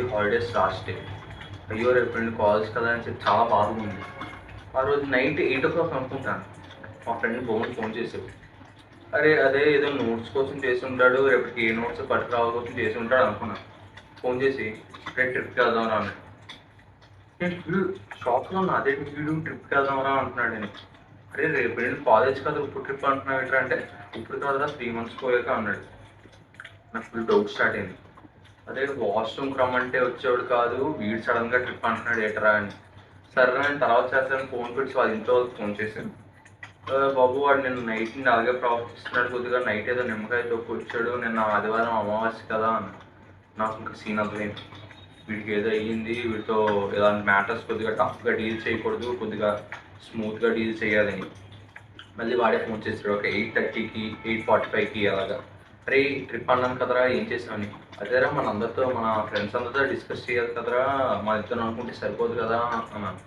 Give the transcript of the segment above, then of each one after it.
అది holidays last day. అయ్యో రేపు 2 కాలేజ్ కదా అని చెప్పి చాలా బాధగా ఉంది. ఆ రోజు నైట్ 8:00 అనుకుంటాను మా ఫ్రెండ్ ఫోన్ చేసాడు. అరే అదే ఏదో నోట్స్ కోసం చేసి ఉంటాడు, రేపటికి ఏ నోట్స్ పట్టుకురావాలి కోసం చేసి ఉంటాడు అనుకున్నాను. ఫోన్ చేసి రేపు ట్రిప్కి వెళ్దాంరా అన్నాడు. నేను ఫుల్ షాక్లో ఉన్నా. అదే వీడు ట్రిప్కి వెళ్దాంరా అంటున్నాడు. నేను అరే రేపు కాలేజ్ కదా ఇప్పుడు ట్రిప్ అంటున్నావు ఎట్రా అంటే ఇప్పుడు కాదురా 3 months పోయాక అన్నాడు. నాకు ఫుల్ డౌట్ స్టార్ట్ అయింది. అదే వాష్రూమ్కి రమ్మంటే వచ్చేవాడు కాదు, వీడు సడన్గా ట్రిప్ అంటున్నాడు ఎట్రా అని. సరే నేను తర్వాత చేస్తాను ఫోన్ పెట్టి వాళ్ళ ఇంట్లో వాళ్ళకి ఫోన్ చేశాను. బాబు వాడు నిన్న నైట్ నుండి అలాగే ప్రవర్తిస్తున్నాడు, కొద్దిగా నైట్ ఏదో నిమ్మకాయతో కూర్చోడు, నిన్న ఆదివారం అమావాస్య కదా అని. నాకు ఇంకా సీన్ అర్థమైంది. వీడికి ఏదో అయ్యింది, వీడితో ఇలాంటి మ్యాటర్స్ కొద్దిగా టఫ్గా డీల్ చేయకూడదు, కొద్దిగా స్మూత్గా డీల్ చేయాలని. మళ్ళీ వాడే ఫోన్ చేశాడు ఒక 8:30కి 8:45కి అలాగా. అరే ట్రిప్ అన్నాను కదరా ఏం చేసామని. అదేరా మన అందరితో మన ఫ్రెండ్స్ అందరితో డిస్కస్ చేయాలి కదరా, మా ఇద్దరు అనుకుంటే సరిపోదు కదా అన్నాను.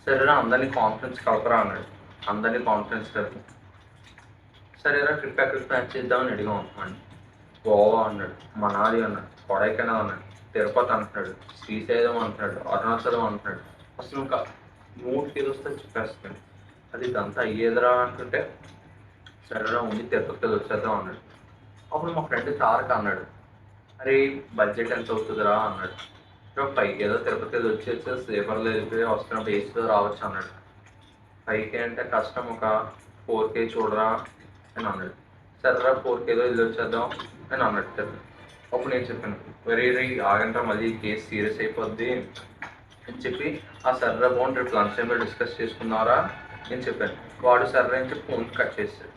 సరేరా అందరినీ కాన్ఫరెన్స్ కలపరా అన్నాడు. అందరినీ కాన్ఫరెన్స్ కలిపి సరేరా ట్రిప్ ఎక్కడికి ప్లాన్ చేద్దామని అడిగాం అని. గోవా అన్నాడు, మనాలి అన్నాడు, కొడైకెనాల్ అన్నాడు, తిరుపతి అంటున్నాడు, శ్రీశైలం అంటున్నాడు, అరుణాచలం అంటున్నాడు. అసలు ఇంకా మూడుకి ఏదో వస్తే చెప్పేస్తాడు. అది ఇదంతా అయ్యేదిరా అంటుంటే సరేరా ఉంది తిరుపతికి వచ్చేద్దాం అన్నాడు. అప్పుడు మా ఫ్రెండ్ తారక్ అన్నాడు, అరే బడ్జెట్ ఎంత అవుతుందిరా అన్నాడు. పైకి ఏదో తిరుపతి వచ్చేస్తే స్లీపర్లో వెళ్ళిపోయి వస్తున్నప్పుడు ఏసీలో రావచ్చు అన్నాడు. పైకి అంటే కష్టం, ఒక 4K చూడరా అని అన్నాడు. సరేరా 4Kలో వెళ్ళి వచ్చేద్దాం అని అన్నట్టు. అప్పుడు నేను చెప్పాను, వెరీ ఆగంటా మళ్ళీ కేసు సీరియస్ అయిపోద్ది అని చెప్పి ఆ సర్రా ఫోన్ రేపు లంచ్ టైంలో డిస్కస్ చేసుకున్నారా నేను చెప్పాను. వాడు సర్రా అని చెప్పి ఫోన్ కట్ చేశాడు.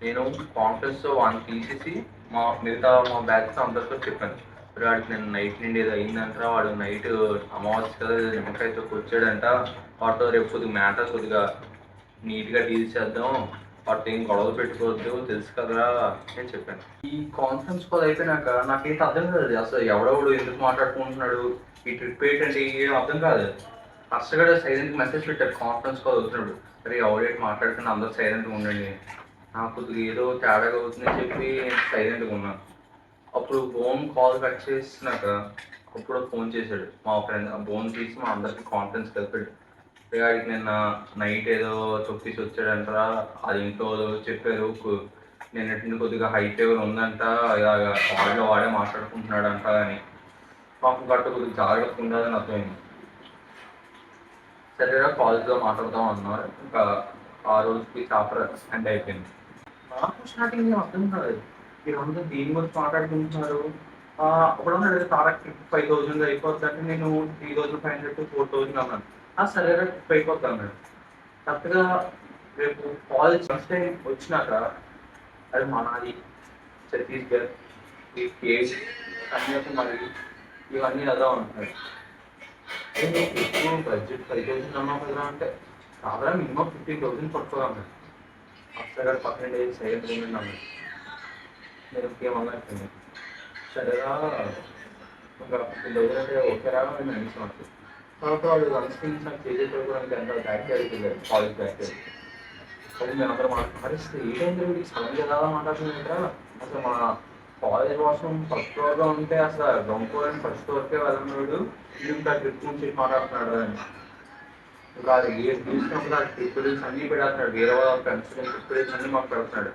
నేను కాన్ఫరెన్స్లో వాడిని తీసేసి మిగతా మా బ్యాగ్తో అందరితో చెప్పాను, వాడికి నేను నైట్ నుండి ఏదో అయిందంటారా, వాడు నైట్ అమావాస్య కదా నిమ్మకాయతో కూర్చాడంట, వాటితో రేపు కొద్దిగా మ్యాటర్ కొద్దిగా నీట్గా డీల్ చేద్దాం, వాటితో ఏం గొడవలు పెట్టుకోవద్దు తెలుసు కదరా అని చెప్పాను. ఈ కాన్ఫరెన్స్ కాల్ అయిపోయినాక నాకైతే అర్థం కాదు అసలు ఎవడెవడు ఎందుకు మాట్లాడుకుంటున్నాడు, ఈ ట్రిప్ ఏంటంటే ఏం అర్థం కాదు. ఫస్ట్గా సైలెంట్ మెసేజ్ పెట్టారు కాన్ఫరెన్స్ కాల్ అవుతున్నాడు. అరే ఎవడేటి మాట్లాడుకుని అందరూ సైలెంట్గా ఉండండి, నాకు కొద్దిగా ఏదో తేడాగా అవుతుందని చెప్పి సైలెంట్గా ఉన్నాను. అప్పుడు ఫోన్ కాల్ కట్ చేసినాక అప్పుడు ఫోన్ చేశాడు మా ఫ్రెండ్. ఫోన్ తీసి మా అందరికి కాన్ఫరెన్స్ కలిపాడు. వాడికి నిన్న నైట్ ఏదో తొక్కిసి వచ్చాడంటారా, అది ఇంట్లో చెప్పారు, నిన్నటి కొద్దిగా హై ఫీవర్ ఉందంట, ఇలాగ వాడిలో వాడే మాట్లాడుకుంటున్నాడంట అని. పాపం గట్ట కొద్దిగా జాగ్రత్తగా ఉండాలని అర్థమైంది. సరేరా కాలేజ్లో మాట్లాడదాం అన్నారు. ఇంకా ఆ రోజుకి చాప్టర్ ఎండ్ అయిపోయింది. నాకు స్టార్టింగ్ అర్థం కాదు, మీరందరూ దేని గురించి మాట్లాడుకుంటున్నారు. అప్పుడు అన్నాడు తారక్ 5,000 అయిపోద్ది అంటే నేను 3,500 to 4,000 అన్నాను. సరేరా ట్రిప్ అయిపోద్ది అన్నాడు. కరెక్ట్గా రేపు కాలేజ్ ఫస్ట్ టైం వచ్చినాక అది మనాలి, ఛత్తీస్గఢ్, ఈ కేస్, కన్యాకుమారి ఇవన్నీ అలా ఉంటున్నాయి. ఎక్కువ బడ్జెట్ 5,000 అన్నావు కదా అంటే కాదా మినిమం 15,000 పట్టుకోవాలన్నాడు. అక్కడ పక్కన డేస్ సైలెంట్ మూమెంట్ అన్నాడు. నేను ఇంకేమన్నా అయిపోయింది. సరేరా ఇంకా 15,000 అంటే ఓకేరా నేను అనిపిస్తున్నాను. తర్వాత వాళ్ళు లంచ్ థింగ్స్ నాకు చేసేసుకోవడానికి ఎంత బ్యాక్ క్యారీకి వెళ్ళారు, కాలేజ్ బ్యాక్ క్యారీ. అది మేము అందరూ మాట్లాడిస్తే ఏ టైంలో వీడికి సడన్గా ఎలా మాట్లాడుతుందంటా. అసలు మా కాలేజ్ వాష్రూమ్ ఫస్ట్ ఫ్లోర్లో ఉంటే అసలు గ్రౌండ్ ఫ్లోర్ అని ఫస్ట్ ఫ్లోర్కే వెళ్ళినాడు, ఇంకా ట్రిప్ నుంచి మాట్లాడుతున్నాడు అని. ఇంకా అది ఏ తీసుకున్నప్పుడు ఆ ట్రిప్ రీల్స్ అన్నీ పెడుతున్నాడు, వేరే వాళ్ళ ఫ్రెండ్స్ ట్రిప్ రీల్స్ అన్నీ మాకు పెడుతున్నాడు.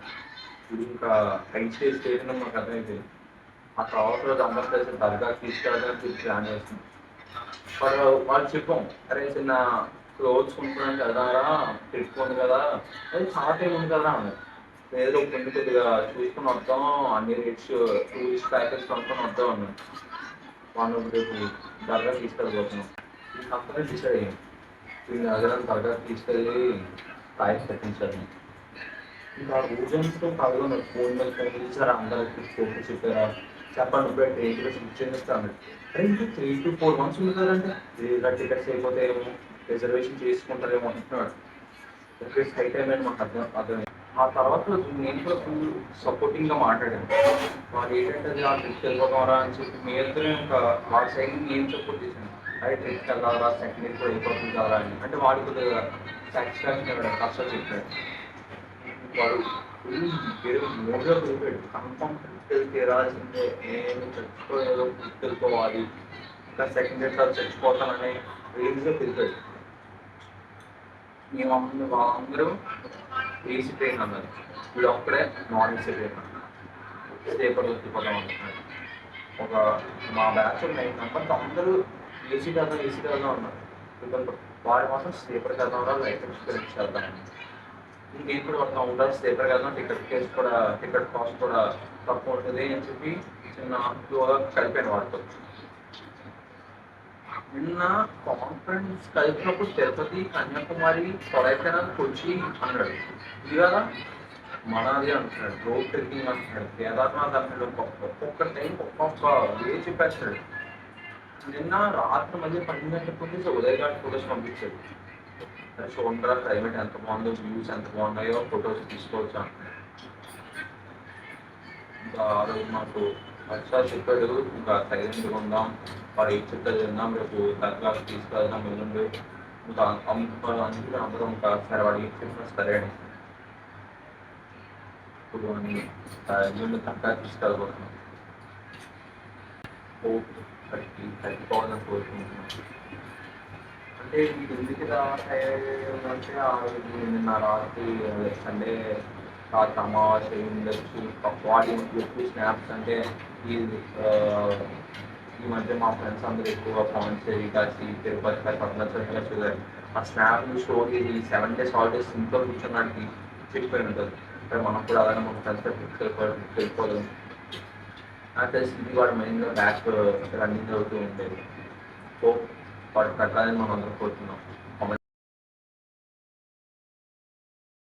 ఇది ఇంకా హై స్టేజ్ స్టేజ్ మాకు అర్థమైపోయింది. ఆ తర్వాత రోజు అందరూ కలిసి దర్గాకి తీసుకెళ్ళడానికి చెప్పి ప్లాన్ చేస్తున్నాం. వాళ్ళు చెప్పాం, అరే చిన్న క్లోత్స్ కొనుక్కోడానికి వెళ్దారా, ట్రిప్ ఉంది కదా, అది చాలా టైం ఉంది కదా అన్నారు. ఏదో కొన్ని కొద్దిగా చూసుకొని వద్దాం, అన్ని రేట్స్ టూరిస్ట్ ప్యాకేజ్ కొనుక్కొని వద్దాం అన్నాను. వాళ్ళు రేపు దర్గా తీసుకెళ్ళిపోతున్నాం. ఈ కంపెనీ డిసైడ్ అయ్యాం, ఈ నగరం దర్గా తీసుకెళ్ళి ప్రైస్ పెట్టించాలి. ఇంకా ఊజన్స్తో పాల్గొన్నారు. ఫోన్ మీద ఫోన్ చేశారు, అందరికి ఫోటో చెప్పారా, చెప్పండి ఇప్పుడు ట్రైన్లో బుక్ చేస్తాను. అరే ఇంకా 3 to 4 months ఉంది కదంటే లేదా టికెట్స్ అయిపోతాయేమో, రిజర్వేషన్ చేసుకుంటారేమో అంటున్నాడు. హై టైం అని మాకు అర్థమైంది. ఆ తర్వాత నేను కూడా ఫుల్ సపోర్టింగ్గా మాట్లాడాను. వాళ్ళు ఏంటంటే ఆ ట్రిప్కి వెళ్ళిపోతామరా అని చెప్పి మీ ఇద్దరు ఇంకా ఆ సైడ్ నేను సపోర్ట్ చేశాను. అదే ట్రిప్కి వెళ్ళాలా, సెకండ్ ఇయర్ కూడా అయిపోతుంది కదా అని. అంటే వాడు కొద్దిగా సాటిస్ఫాక్షన్ ఇవ్వడం కష్టం చెప్పాడు. వాడు ఫుల్ మూడుగా వెళ్ళిపోయాడు. కన్ఫర్మ్ ట్రిప్కి వెళ్ళి తీరాల్సిందే, నేను చచ్చిపోయేదో ట్రిప్కి వెళ్ళిపోవాలి ఇంకా సెకండ్ ఇయర్ తర్వాత చచ్చిపోతానని రేంజ్లో పెరిగాడు. మేము వాళ్ళందరూ ఏసీ ట్రైన్ అన్నారు, వీడు ఒక్కడే నాన్ ఏసీ ట్రైన్ అన్నారు. స్లీపర్లో తిప్పడం అంటున్నాడు. ఒక మా బ్యాచ్ 9 మెంబర్స్ అందరూ ఏసీ వెళ్దాం అన్నారు. వాడు మాత్రం స్లీపర్ వెళ్దాంరా, లైఫ్ ఎక్స్పీరియన్స్ చేద్దామని. నేను కూడా ఒక ఉంటాను, స్లీపర్ వెళ్దాం, టికెట్ కాస్ట్ కూడా తక్కువ ఉంటుంది అని చెప్పి చిన్న ఫ్లోగా కలిపాను వాడితో. నిన్న కాన్ఫరెన్స్ కలిపినప్పుడు తిరుపతి, కన్యాకుమారి, కొడైకెనాల్, కొచ్చి అన్నాడు. ఇవాళ మనాలి అంటున్నాడు, రోడ్ ట్రెక్కింగ్ అంటున్నాడు, కేదార్నాథ్ అంటున్నాడు. ఒక్కొక్క టైం ఒక్కొక్క వే చెప్పేస్తాడు. నిన్న రాత్రి మధ్య 12 గంటలకు వచ్చేసి ఉదయఘాట్ ఫొటోస్ పంపించాడు. చూడరా క్లైమేట్ ఎంత బాగుందో, వ్యూస్ ఎంత బాగున్నాయో, ఫొటోస్ తీసుకోవచ్చు అంటున్నాడు. ఇంకా ఆ రోజు మాకు ఒకసారి చెప్పాడు, ఇంకా సైలెంట్గా ఉందాం, వాడు ఏం చెప్తారు తిందాం, రేపు దర్గాకి తీసుకెళ్దాం ఎల్లుండి. ఇంకా అందుకే అందరం ఇంకా సరే వాడు ఏం చెప్పినా సరే అని ఇప్పుడు అని ఎల్లుండి దర్గా తీసుకెళ్ళబోతున్నాం. 30,000 కోరుకుంటున్నాం. అంటే మీకు ఎందుకు ఇలా అంటే ఆ రోజు నిన్న రాత్రి సండే రాత్రి అమావాస్య ఉండొచ్చు, వాడి ఎక్కువ స్నాప్స్ అంటే ఈ ఈ మధ్య మా ఫ్రెండ్స్ అందరూ ఎక్కువ పాండిచ్చేరి, కాశీ, తిరుపతి, పద్మనాభ చూడాలి. ఆ స్నాప్ స్టోరీ 7 days హాలిడేస్ ఇంట్లో కూర్చున్నట్టు చెప్పిపోయి ఉంటుంది. ఇక్కడ మనం కూడా అలాగే మన ఫ్రెండ్స్ వెళ్ళిపోలేదు. నాకు తెలిసి ఇది వాడు మెయిన్గా బ్యాక్ రన్నింగ్ అవుతూ ఉండేది. సో వాడు కట్టాలని మనం అందరూ కోరుతున్నాం.